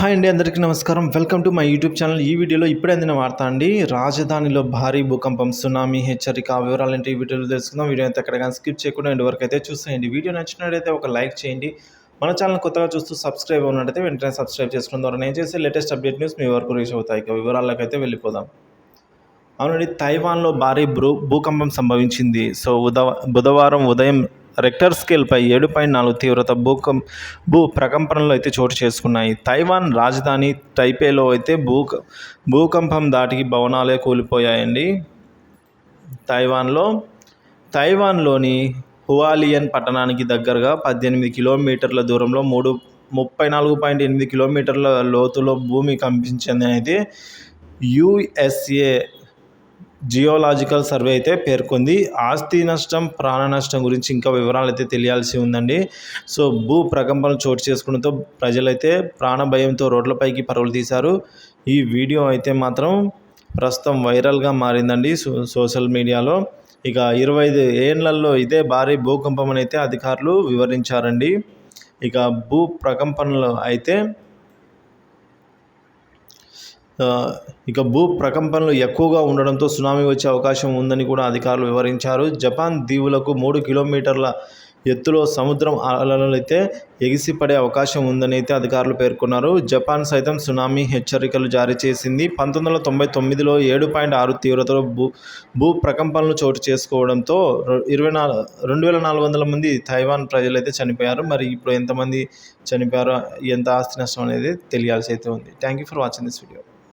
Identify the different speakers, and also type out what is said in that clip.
Speaker 1: Hi అండి, అందరికీ నమస్కారం. Welcome to my YouTube channel. ఈ వీడియోలో ఇప్పుడే అందిన వార్త అండి. రాజధానిలో భారీ భూకంపం, సునామీ హెచ్చరిక. వివరాలంటే ఈ వీడియోలో తెలుసుకుందాం. వీడియో అయితే ఎక్కడ కానీ స్కిప్ చేయకుండా ఎండ్ వరకు అయితే చూసేయండి. వీడియో నచ్చినట్లయితే ఒక లైక్ చేయండి. మన ఛానల్ కొత్తగా చూస్తూ సబ్స్క్రైబ్ ఉన్నట్టయితే వెంటనే సబ్స్క్రైబ్ చేసుకోవడం ద్వారా నేను చేసే లేటెస్ట్ అప్డేట్ న్యూస్ మీ వరకు రీచ్ అవుతాయి. ఇక వివరాలకు అయితే వెళ్ళిపోదాం. అవునండి, తైవాన్లో భారీ భూకంపం సంభవించింది. బుధవారం ఉదయం రెక్టర్ స్కేల్పై 7.4 తీవ్రత భూ ప్రకంపనలు అయితే చోటు చేసుకున్నాయి. తైవాన్ రాజధాని టైపేలో అయితే భూకంపం దాటికి భవనాలే కూలిపోయాయండి. తైవాన్లోని హువాలియన్ పట్టణానికి దగ్గరగా 18 కిలోమీటర్ల దూరంలో 34.8 కిలోమీటర్ల లోతులో భూమి కంపించిందని అయితే యుఎస్ఏ జియోలాజికల్ సర్వే అయితే పేర్కొంది. ఆస్తి నష్టం, ప్రాణ నష్టం గురించి ఇంకా వివరాలు అయితే తెలియాల్సి ఉందండి. సో ప్రకంపనలు చోటు చేసుకోవడంతో ప్రజలైతే ప్రాణ భయంతో రోడ్లపైకి పరుగులు తీశారు. ఈ వీడియో అయితే మాత్రం ప్రస్తుతం వైరల్గా మారిందండి సోషల్ మీడియాలో. ఇక 25 ఏళ్లలో ఇదే భారీ భూకంపం అయితే అధికారులు వివరించారండి. ఇక ప్రకంపనలు అయితే ప్రకంపనలు ఎక్కువగా ఉండడంతో సునామీ వచ్చే అవకాశం ఉందని కూడా అధికారులు వివరించారు. జపాన్ దీవులకు 3 కిలోమీటర్ల ఎత్తులో సముద్రం అలలు అయితే ఎగిసిపడే అవకాశం ఉందని అయితే అధికారులు పేర్కొన్నారు. జపాన్ సైతం సునామీ హెచ్చరికలు జారీ చేసింది. 1999లో 7.6 తీవ్రతలో ప్రకంపనలు చోటు చేసుకోవడంతో 2400 మంది తైవాన్ ప్రజలైతే చనిపోయారు. మరి ఇప్పుడు ఎంతమంది చనిపోయారో, ఎంత ఆస్తి నష్టం అనేది తెలియాల్సి అయితే ఉంది. Thank you for watching this video.